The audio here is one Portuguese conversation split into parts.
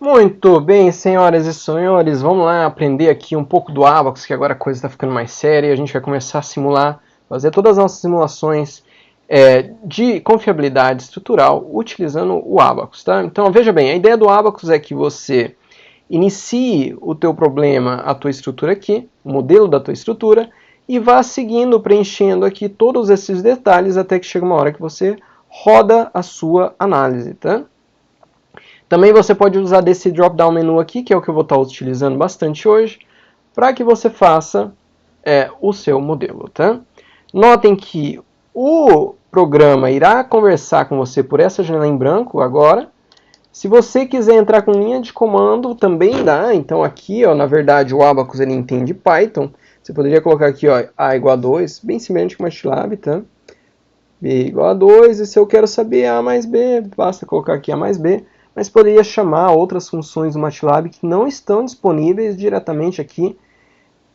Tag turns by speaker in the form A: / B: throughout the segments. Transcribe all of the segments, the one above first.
A: Muito bem, senhoras e senhores, vamos lá aprender aqui um pouco do Abacus, que agora a coisa está ficando mais séria. A gente vai começar a simular, fazer todas as nossas simulações de confiabilidade estrutural utilizando o Abacus, tá? Então veja bem, a ideia do Abacus é que você inicie o teu problema, a tua estrutura aqui, o modelo da tua estrutura, e vá seguindo, preenchendo aqui todos esses detalhes até que chega uma hora que você roda a sua análise, tá? Também você pode usar desse drop-down menu aqui, que é o que eu vou estar utilizando bastante hoje, para que você faça o seu modelo. Tá? Notem que o programa irá conversar com você por essa janela em branco agora. Se você quiser entrar com linha de comando, também dá. Então aqui, ó, na verdade, o Abacus ele entende Python. Você poderia colocar aqui, ó, A igual a 2, bem semelhante com o MATLAB, tá? B igual a 2, e se eu quero saber A mais B, basta colocar aqui A mais B. Mas poderia chamar outras funções do MATLAB que não estão disponíveis diretamente aqui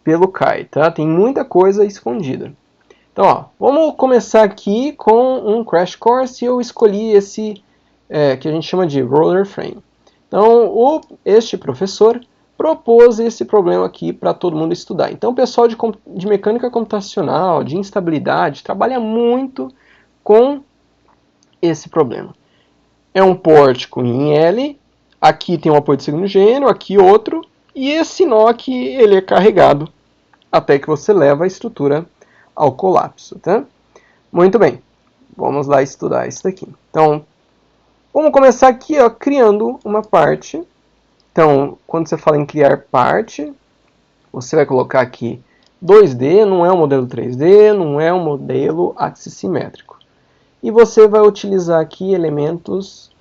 A: pelo Kai, tá? Tem muita coisa escondida. Então, ó, vamos começar aqui com um Crash Course e eu escolhi esse que a gente chama de Roller Frame. Então, este professor propôs esse problema aqui para todo mundo estudar. Então, o pessoal de mecânica computacional, de instabilidade, trabalha muito com esse problema. É um pórtico em L, aqui tem um apoio de segundo gênero, aqui outro, e esse nó aqui ele é carregado até que você leva a estrutura ao colapso. Tá? Muito bem, vamos lá estudar isso daqui. Então, vamos começar aqui ó, criando uma parte. Então, quando você fala em criar parte, você vai colocar aqui 2D, não é um modelo 3D, não é um modelo axissimétrico. E você vai utilizar aqui elementos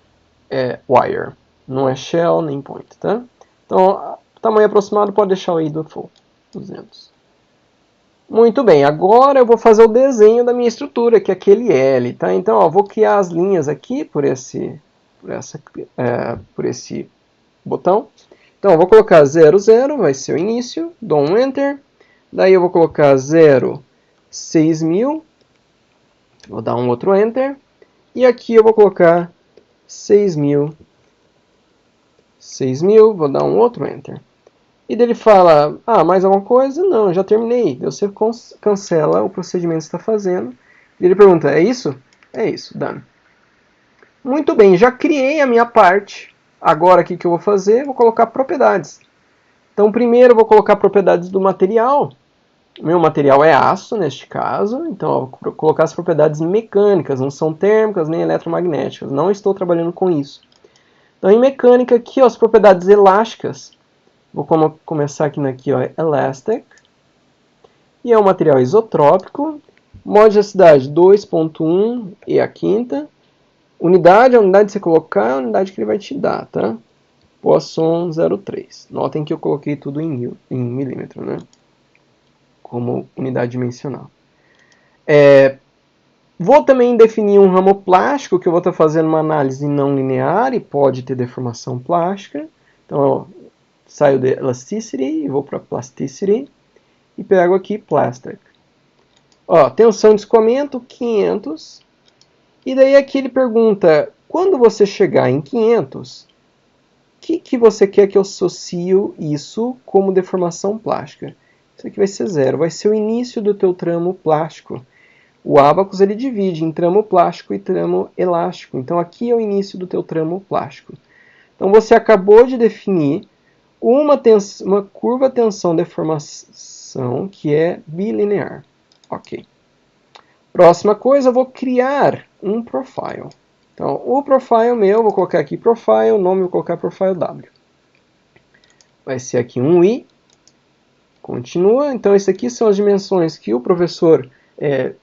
A: wire, não é shell nem point, tá? Então, tamanho aproximado pode deixar aí do default, 200. Muito bem, agora eu vou fazer o desenho da minha estrutura, que é aquele L, tá? Então, ó, vou criar as linhas aqui por esse botão. Então, eu vou colocar 0, 0, vai ser o início, dou um Enter. Daí eu vou colocar 0, 6000, vou dar um outro Enter. E aqui eu vou colocar 6000, 6000, vou dar um outro Enter. E daí ele fala, mais alguma coisa? Não, já terminei. Você cancela o procedimento que você está fazendo. E ele pergunta, é isso? É isso, done. Muito bem, já criei a minha parte. Agora o que eu vou fazer? Vou colocar propriedades. Então primeiro eu vou colocar propriedades do material. Meu material é aço, neste caso. Então eu vou colocar as propriedades mecânicas, não são térmicas nem eletromagnéticas. Não estou trabalhando com isso. Então em mecânica aqui, ó, as propriedades elásticas. Vou começar aqui ó, Elastic. E é um material isotrópico. Modicidade 2.1 e a quinta. Unidade, a unidade que você colocar é a unidade que ele vai te dar, tá? Poisson 0,3. Notem que eu coloquei tudo em milímetro, né? Como unidade dimensional. Vou também definir um ramo plástico, que eu vou estar fazendo uma análise não linear e pode ter deformação plástica. Então, ó, saio de Elasticity e vou para Plasticity e pego aqui Plastic. Ó, tensão de escoamento 500. E daí aqui ele pergunta, quando você chegar em 500, o que você quer que eu associe isso como deformação plástica? Isso aqui vai ser 0, vai ser o início do teu tramo plástico. O Abacus ele divide em tramo plástico e tramo elástico. Então aqui é o início do teu tramo plástico. Então você acabou de definir uma curva tensão-deformação que é bilinear. Ok. Próxima coisa, eu vou criar um profile. Então, o profile meu, vou colocar aqui profile, o nome vou colocar profile W. Vai ser aqui um I. Continua. Então, isso aqui são as dimensões que o professor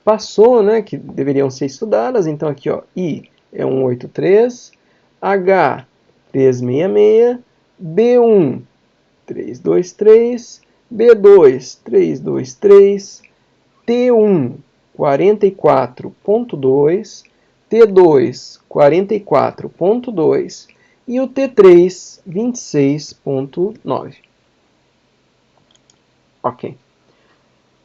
A: passou, né, que deveriam ser estudadas. Então, aqui, ó, I é 183, H 366, B1 323, B2 323, T1 44.2, T2 44.2 e o T3 26.9. Ok. O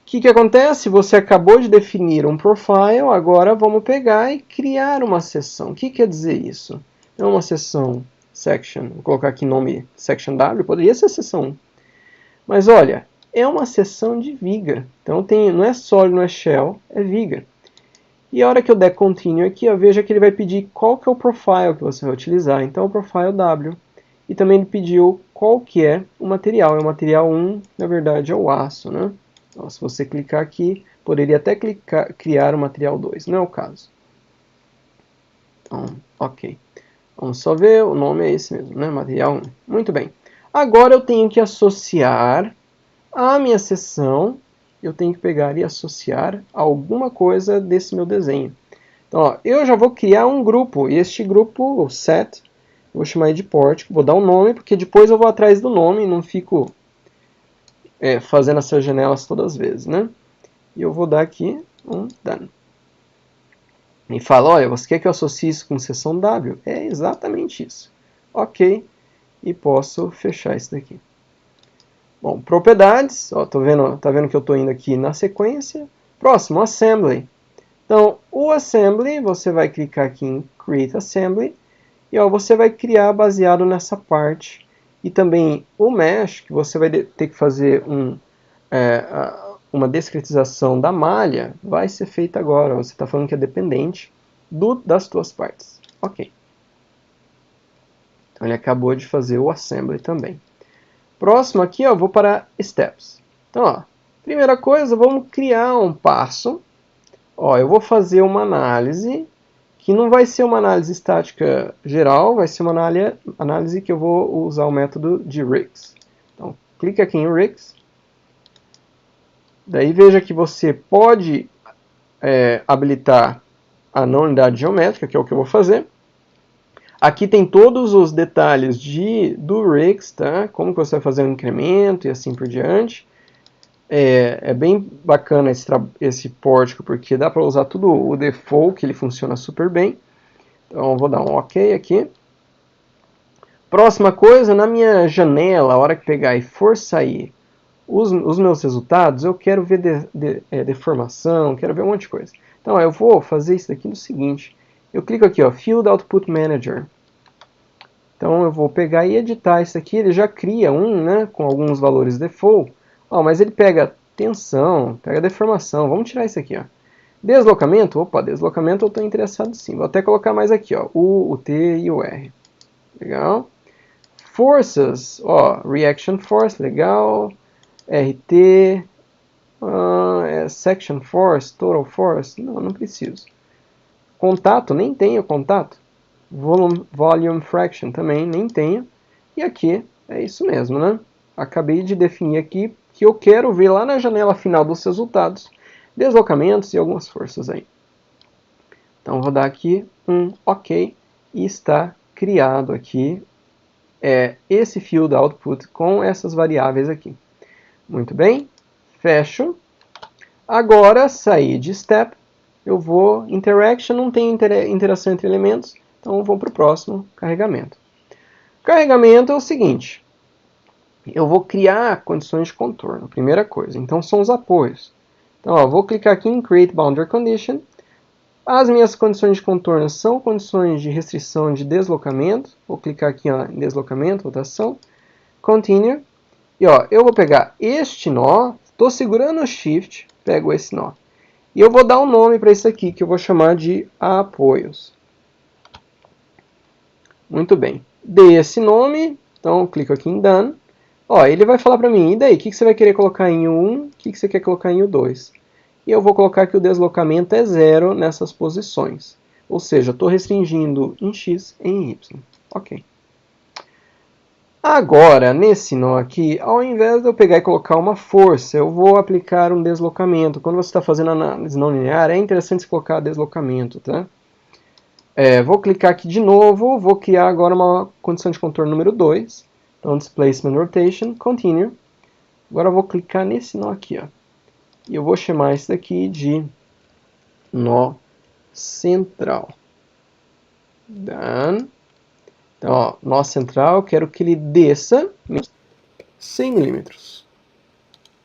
A: que acontece? Você acabou de definir um profile, agora vamos pegar e criar uma seção. O que quer dizer isso? É uma seção section. Vou colocar aqui nome section W, poderia ser seção 1. Mas olha, é uma seção de viga. Então não é sólido, não é shell, é viga. E a hora que eu der continue aqui, veja que ele vai pedir qual que é o profile que você vai utilizar. Então, o profile W. E também ele pediu qual que é o material. É o material 1, na verdade, é o aço, né? Então, se você clicar aqui, poderia até criar o material 2. Não é o caso. Então, ok. Vamos só ver, o nome é esse mesmo, né? Material 1. Muito bem. Agora eu tenho que associar a minha seção, eu tenho que pegar e associar alguma coisa desse meu desenho. Então, ó, eu já vou criar um grupo, e este grupo, o set, eu vou chamar de pórtico, vou dar um nome, porque depois eu vou atrás do nome e não fico fazendo essas janelas todas as vezes, né? E eu vou dar aqui um done. E fala, olha, você quer que eu associe isso com seção W? É exatamente isso. Ok, e posso fechar isso daqui. Bom, propriedades, ó, tá vendo que eu estou indo aqui na sequência. Próximo, assembly. Então, o assembly, você vai clicar aqui em create assembly, e ó, você vai criar baseado nessa parte. E também o mesh, que você vai ter que fazer uma discretização da malha, vai ser feita agora. Você está falando que é dependente das tuas partes. Ok. Então, ele acabou de fazer o assembly também. Próximo aqui, ó, vou para steps. Então, ó, primeira coisa, vamos criar um passo. Ó, eu vou fazer uma análise, que não vai ser uma análise estática geral, vai ser uma análise que eu vou usar o método de Rigs. Então, clica aqui em Rigs. Daí veja que você pode habilitar a não unidade geométrica, que é o que eu vou fazer. Aqui tem todos os detalhes do Rigs, tá? Como que você vai fazer um incremento e assim por diante. É bem bacana esse pórtico, porque dá para usar tudo o default, que ele funciona super bem. Então eu vou dar um OK aqui. Próxima coisa, na minha janela, a hora que pegar e for sair os meus resultados, eu quero ver deformação, quero ver um monte de coisa. Então eu vou fazer isso daqui no seguinte. Eu clico aqui, ó, Field Output Manager. Então eu vou pegar e editar isso aqui. Ele já cria né, com alguns valores default. Ó, mas ele pega tensão, pega deformação. Vamos tirar isso aqui, ó. Deslocamento, opa, deslocamento eu estou interessado sim. Vou até colocar mais aqui, ó, o T e o R. Legal. Forças, ó, Reaction Force, legal. RT, Section Force, Total Force, não preciso. Contato, nem tenho contato. Volume Fraction também, nem tenho. E aqui é isso mesmo, né? Acabei de definir aqui que eu quero ver lá na janela final dos resultados deslocamentos e algumas forças aí. Então vou dar aqui um OK e está criado aqui esse field output com essas variáveis aqui. Muito bem, fecho. Agora sair de step, eu vou interaction, não tem interação entre elementos, então eu vou para o próximo carregamento. Carregamento é o seguinte, eu vou criar condições de contorno, primeira coisa, então são os apoios. Então, ó, vou clicar aqui em Create Boundary Condition. As minhas condições de contorno são condições de restrição de deslocamento. Vou clicar aqui ó, em deslocamento, rotação. Continue. E ó, eu vou pegar este nó, estou segurando o Shift, pego esse nó. E eu vou dar um nome para isso aqui, que eu vou chamar de apoios. Muito bem. Dei esse nome, então clico aqui em Done. Ó, ele vai falar para mim, e daí, o que você vai querer colocar em U1, o que você quer colocar em U2? E eu vou colocar que o deslocamento é 0 nessas posições. Ou seja, estou restringindo em X e em Y. Ok. Agora, nesse nó aqui, ao invés de eu pegar e colocar uma força, eu vou aplicar um deslocamento. Quando você está fazendo análise não linear, é interessante você colocar deslocamento, tá? Vou clicar aqui de novo, vou criar agora uma condição de contorno número 2. Então, Displacement Rotation, Continue. Agora eu vou clicar nesse nó aqui, ó. E eu vou chamar isso daqui de nó central. Done. Então, ó, nó central, eu quero que ele desça 100 milímetros.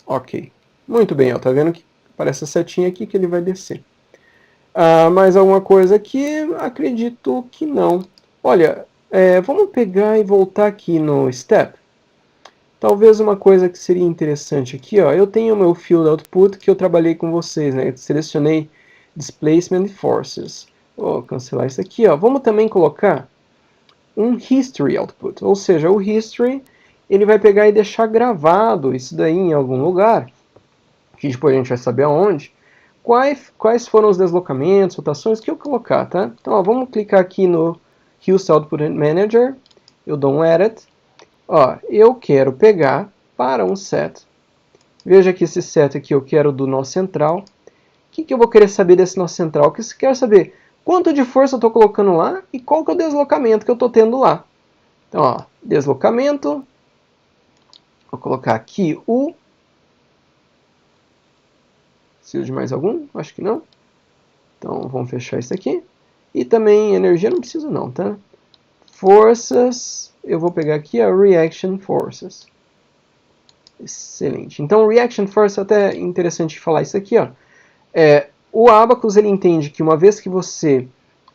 A: Ok. Muito bem, ó, tá vendo que aparece a setinha aqui que ele vai descer. Mais alguma coisa aqui? Acredito que não. Olha, Vamos pegar e voltar aqui no step. Talvez uma coisa que seria interessante aqui, ó, eu tenho o meu field output que eu trabalhei com vocês, né? Eu selecionei displacement forces. Vou cancelar isso aqui, ó. Vamos também colocar um history output, ou seja, o history ele vai pegar e deixar gravado isso daí em algum lugar, que depois a gente vai saber aonde, quais foram os deslocamentos, rotações que eu colocar, tá? Então, ó, vamos clicar aqui no Host Output Manager, eu dou um Edit, ó, eu quero pegar para um set, veja que esse set aqui eu quero do nó central, o que eu vou querer saber desse nó central? Eu quero saber quanto de força eu estou colocando lá e qual que é o deslocamento que eu estou tendo lá. Então, ó, deslocamento, vou colocar aqui o... Preciso de mais algum? Acho que não. Então, vamos fechar isso aqui. E também energia não preciso não, tá? Forças, eu vou pegar aqui a Reaction Forces. Excelente. Então, Reaction Force, até interessante falar isso aqui, ó. O Abacus, ele entende que uma vez que você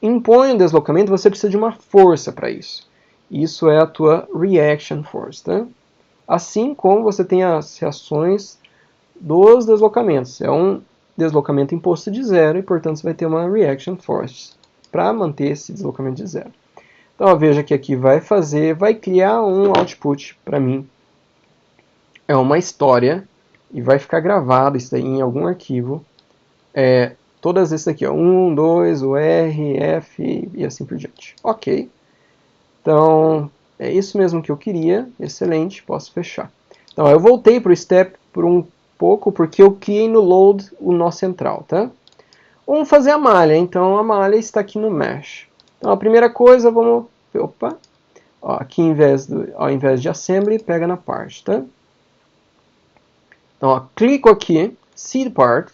A: impõe um deslocamento, você precisa de uma força para isso. Isso é a tua Reaction Force, tá? Assim como você tem as reações dos deslocamentos. É um deslocamento imposto de zero e, portanto, você vai ter uma Reaction Force para manter esse deslocamento de zero. Então, ó, veja que aqui vai criar um output para mim. É uma história e vai ficar gravado isso aí em algum arquivo. Todas essas aqui, ó, 1, 2, o R, F e assim por diante. Ok. Então, é isso mesmo que eu queria. Excelente, posso fechar. Então, eu voltei para o step por um pouco, porque eu criei no load o nó central, tá? Vamos fazer a malha. Então, a malha está aqui no mesh. Então, a primeira coisa, vamos... Opa! Ó, aqui, ao invés de assembly, pega na part, tá? Então, ó, clico aqui, seed part,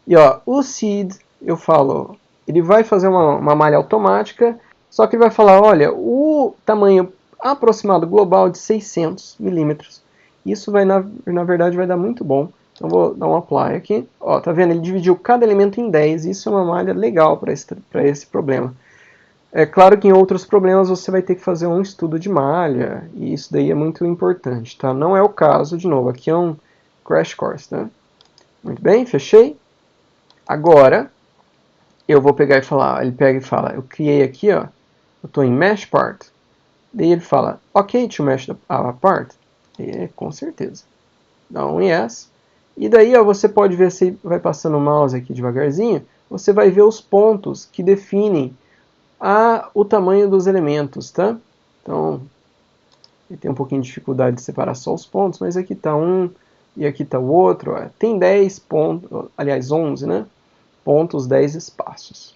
A: e ó, o seed, eu falo, ele vai fazer uma malha automática, só que ele vai falar, olha, o tamanho aproximado global de 600 milímetros. Isso vai, na verdade, vai dar muito bom. Então vou dar um apply aqui. Ó, tá vendo? Ele dividiu cada elemento em 10. Isso é uma malha legal para esse problema. É claro que em outros problemas você vai ter que fazer um estudo de malha, e isso daí é muito importante, tá? Não é o caso, de novo, aqui é um crash course, tá? Muito bem, fechei. Agora, eu vou pegar e falar, ele pega e fala, eu criei aqui, ó, eu estou em mesh part. Daí ele fala, ok to mesh a part? Com certeza. Dá um yes. E daí, ó, você pode ver, se vai passando o mouse aqui devagarzinho, você vai ver os pontos que definem o tamanho dos elementos, tá? Então, ele tem um pouquinho de dificuldade de separar só os pontos, mas aqui está um e aqui está o outro. Ó. Tem 10 pontos, aliás 11, né? Pontos, 10 espaços.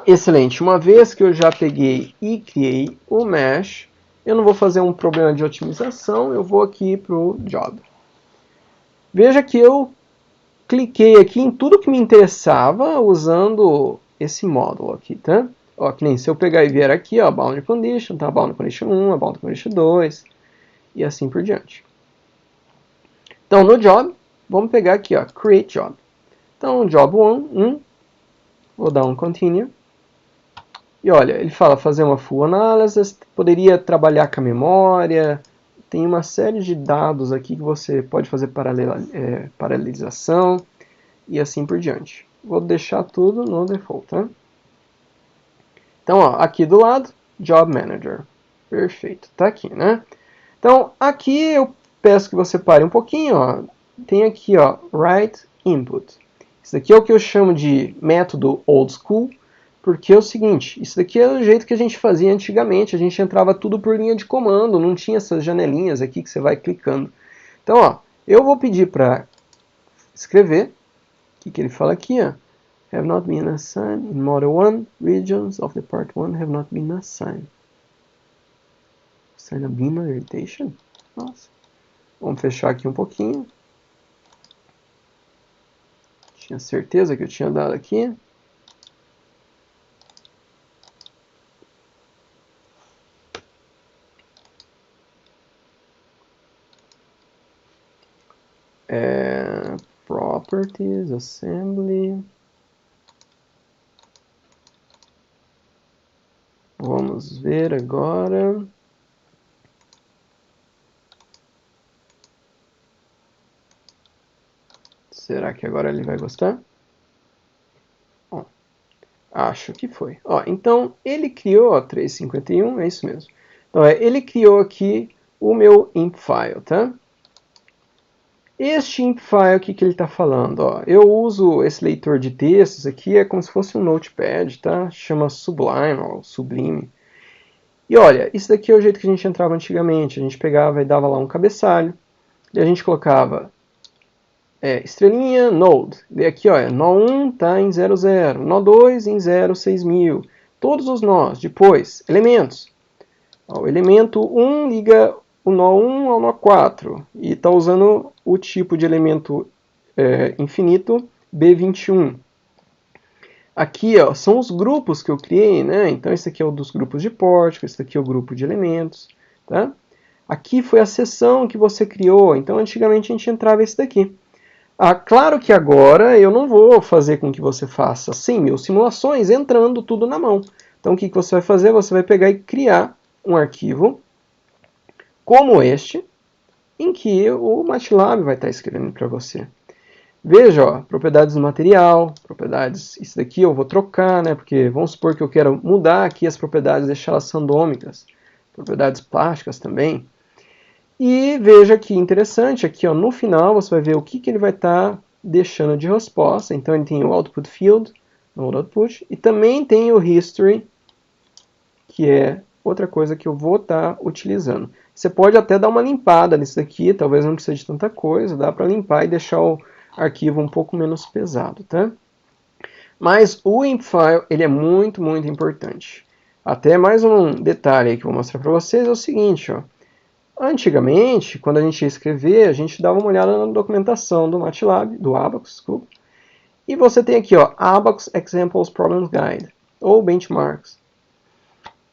A: Excelente. Uma vez que eu já peguei e criei o mesh, eu não vou fazer um problema de otimização, eu vou aqui para o job. Veja que eu cliquei aqui em tudo que me interessava usando esse módulo aqui, tá? Ó, que nem se eu pegar e vier aqui, ó, Boundary Condition, tá? Boundary Condition 1, a Boundary Condition 2, e assim por diante. Então, no job, vamos pegar aqui, ó, Create Job. Então, Job 1, vou dar um Continue. E olha, ele fala fazer uma full analysis, poderia trabalhar com a memória, tem uma série de dados aqui que você pode fazer paralelização e assim por diante. Vou deixar tudo no default, tá? Então, ó, aqui do lado, Job Manager. Perfeito, tá aqui, né? Então, aqui eu peço que você pare um pouquinho, ó. Tem aqui, ó, Write Input. Isso daqui é o que eu chamo de método old school, porque é o seguinte, isso daqui é o jeito que a gente fazia antigamente, a gente entrava tudo por linha de comando, não tinha essas janelinhas aqui que você vai clicando. Então, ó, eu vou pedir para escrever, o que ele fala aqui, ó, have not been assigned in Model 1, regions of the Part 1 have not been assigned. Assign a beam orientation? Nossa. Vamos fechar aqui um pouquinho. Tinha certeza que eu tinha dado aqui. Properties, Assembly. Vamos ver agora. Será que agora ele vai gostar? Ó, acho que foi. Ó, então, ele criou, ó, 351, é isso mesmo. Então, ele criou aqui o meu imp file, tá? Este imp file, o que ele está falando? Ó, eu uso esse leitor de textos aqui, é como se fosse um notepad, tá? Chama Sublime, ou Sublime. E olha, isso daqui é o jeito que a gente entrava antigamente. A gente pegava e dava lá um cabeçalho, e a gente colocava estrelinha, node. E aqui, ó, nó1 está em 00, nó2 em 06000. Todos os nós. Depois, elementos. Ó, o elemento 1 liga o nó1 ao nó4. E está usando o tipo de elemento infinito B21. Aqui, ó, são os grupos que eu criei, né? Então, esse aqui é o dos grupos de pórtico, esse aqui é o grupo de elementos, tá? Aqui foi a seção que você criou. Então, antigamente a gente entrava esse daqui. Claro que agora eu não vou fazer com que você faça 100.000 simulações entrando tudo na mão. Então o que você vai fazer? Você vai pegar e criar um arquivo como este, em que o MATLAB vai estar escrevendo para você. Veja, ó, propriedades do material, propriedades, isso daqui eu vou trocar, né? Porque vamos supor que eu quero mudar aqui as propriedades, deixá-las randômicas, propriedades plásticas também. E veja que interessante, aqui ó, no final você vai ver o que ele vai estar deixando de resposta. Então ele tem o output field, node output, e também tem o history, que é outra coisa que eu vou estar utilizando. Você pode até dar uma limpada nisso daqui, talvez não precise de tanta coisa, dá para limpar e deixar o arquivo um pouco menos pesado, tá? Mas o ImpFile, ele é muito, muito importante. Até mais um detalhe aí que eu vou mostrar para vocês é o seguinte, ó. Antigamente, quando a gente ia escrever, a gente dava uma olhada na documentação do MATLAB, do Abacus, desculpa. E você tem aqui, ó, Abacus Examples Problems Guide, ou Benchmarks.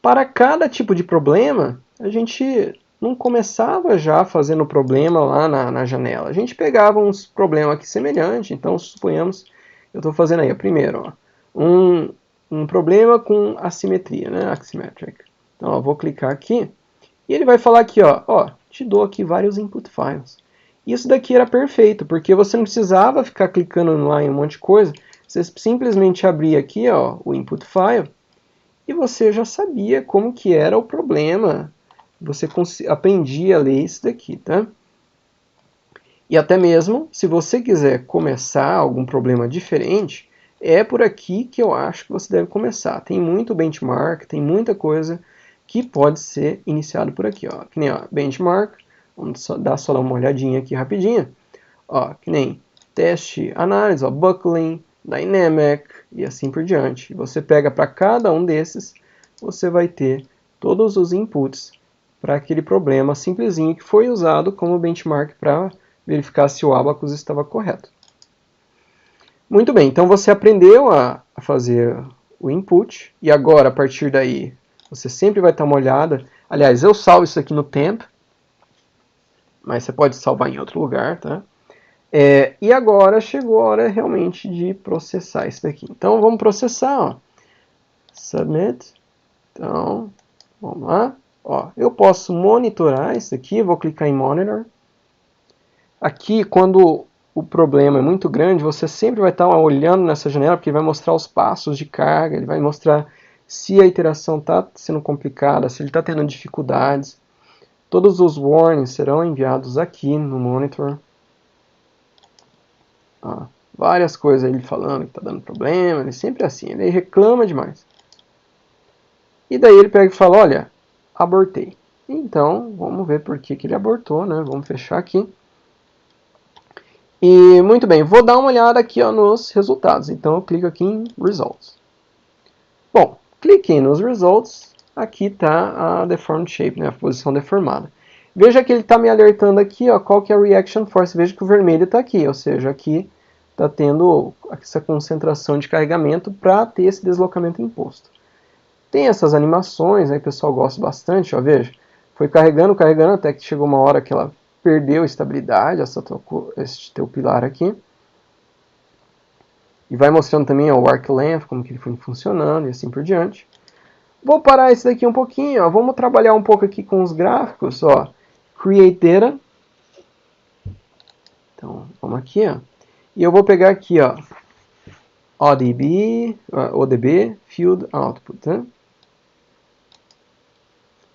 A: Para cada tipo de problema, a gente não começava já fazendo o problema lá na janela. A gente pegava uns problemas aqui semelhantes, então suponhamos, eu estou fazendo aí, ó, primeiro, ó, um problema com assimetria, né, asymmetric. Então, eu vou clicar aqui. E ele vai falar aqui, ó, te dou aqui vários input files. Isso daqui era perfeito, porque você não precisava ficar clicando lá em um monte de coisa. Você simplesmente abria aqui, ó, o input file e você já sabia como que era o problema. Você aprendia a ler isso daqui, tá? E até mesmo, se você quiser começar algum problema diferente, é por aqui que eu acho que você deve começar. Tem muito benchmark, tem muita coisa que pode ser iniciado por aqui, ó. Que nem, ó, benchmark, vamos dar só uma olhadinha aqui rapidinho. Ó, que nem teste, análise, ó, buckling, dynamic e assim por diante. Você pega para cada um desses, você vai ter todos os inputs para aquele problema simplesinho que foi usado como benchmark para verificar se o Abacus estava correto. Muito bem, então você aprendeu a fazer o input e agora a partir daí você sempre vai estar uma olhada. Aliás, eu salvo isso aqui no temp, mas você pode salvar em outro lugar, tá? E agora chegou a hora realmente de processar isso daqui. Então vamos processar, ó. Submit. Então, vamos lá. Ó, eu posso monitorar isso aqui, vou clicar em Monitor. Aqui, quando o problema é muito grande, você sempre vai estar olhando nessa janela, porque vai mostrar os passos de carga, ele vai mostrar se a iteração está sendo complicada, se ele está tendo dificuldades. Todos os warnings serão enviados aqui no monitor. Várias coisas ele falando que está dando problema, ele sempre é assim, ele reclama demais. E daí ele pega e fala, olha, abortei. Então, vamos ver por que ele abortou, né? Vamos fechar aqui. E, muito bem, vou dar uma olhada aqui, ó, nos resultados. Então, eu clico aqui em Results. Bom, cliquei nos Results, aqui está a Deformed Shape, né, a posição deformada. Veja que ele está me alertando aqui, ó, qual que é a Reaction Force. Veja que o vermelho está aqui, ou seja, aqui está tendo essa concentração de carregamento para ter esse deslocamento imposto. Tem essas animações, aí o pessoal gosta bastante, ó, veja. Foi carregando, carregando, até que chegou uma hora que ela perdeu estabilidade, esse teu pilar aqui. E vai mostrando também ó, o arc length, como que ele foi funcionando e assim por diante. Vou parar isso daqui um pouquinho, ó. Vamos trabalhar um pouco aqui com os gráficos, ó. Create Data. Então, vamos aqui, ó. E eu vou pegar aqui, ó, ODB Field Output, né?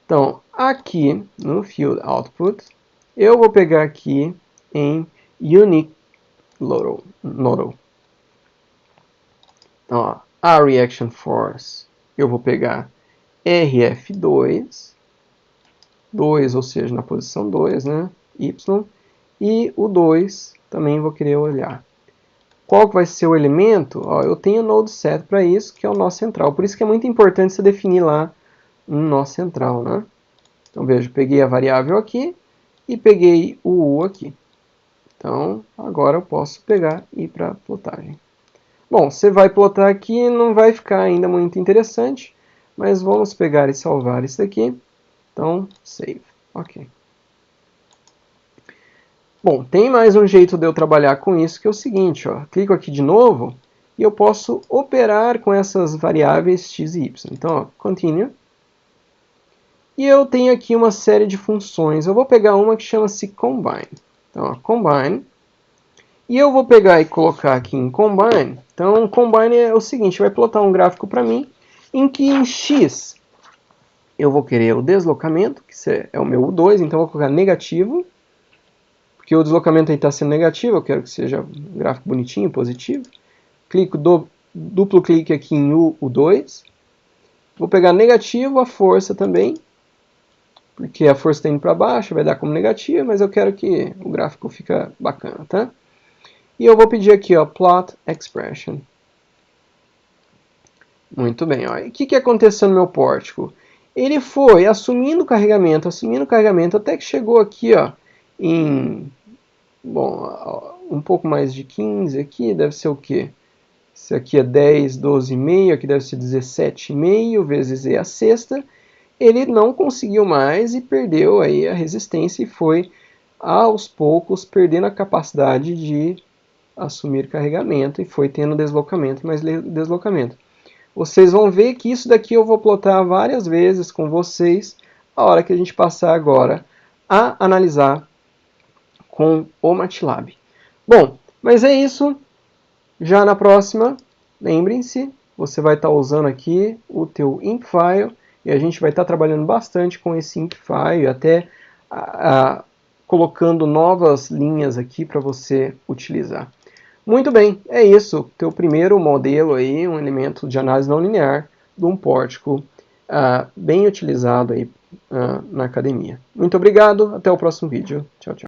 A: Então, aqui no Field Output, eu vou pegar aqui em Unique Nodal. Então, ó, a Reaction Force, eu vou pegar RF2, 2, ou seja, na posição 2, né? Y, e o 2 também vou querer olhar. Qual que vai ser o elemento? Ó, eu tenho o node set para isso, que é o nó central. Por isso que é muito importante você definir lá um nó central, né? Então, veja, peguei a variável aqui e peguei o U aqui. Então, agora eu posso pegar e ir para a plotagem. Bom, você vai plotar aqui, não vai ficar ainda muito interessante, mas vamos pegar e salvar isso aqui. Então, save. Ok. Bom, tem mais um jeito de eu trabalhar com isso, que é o seguinte, ó. Clico aqui de novo e eu posso operar com essas variáveis x e y. Então, ó, continue. E eu tenho aqui uma série de funções. Eu vou pegar uma que chama-se combine. Então, ó, combine. E eu vou pegar e colocar aqui em combine. Então, combine é o seguinte, vai plotar um gráfico para mim, em que em x eu vou querer o deslocamento, que é o meu U2, então eu vou colocar negativo, porque o deslocamento aí está sendo negativo, eu quero que seja um gráfico bonitinho, positivo. Clico, duplo clique aqui em U2. Vou pegar negativo, a força também, porque a força está indo para baixo, vai dar como negativa, mas eu quero que o gráfico fique bacana, tá? E eu vou pedir aqui, ó, plot expression. Muito bem, ó. E o que aconteceu no meu pórtico? Ele foi assumindo carregamento, até que chegou aqui, ó, em, bom, um pouco mais de 15 aqui, deve ser o quê? Isso aqui é 10, 12,5, aqui deve ser 17,5 vezes E a sexta. Ele não conseguiu mais e perdeu aí a resistência e foi, aos poucos, perdendo a capacidade de assumir carregamento e foi tendo deslocamento, mais deslocamento. Vocês vão ver que isso daqui eu vou plotar várias vezes com vocês, a hora que a gente passar agora a analisar com o MATLAB. Bom, mas é isso. Já na próxima, lembrem-se, você vai estar usando aqui o teu InkFile e a gente vai estar trabalhando bastante com esse InkFile, até colocando novas linhas aqui para você utilizar. Muito bem, é isso. Teu primeiro modelo aí, um elemento de análise não linear de um pórtico bem utilizado aí na academia. Muito obrigado, até o próximo vídeo. Tchau, tchau.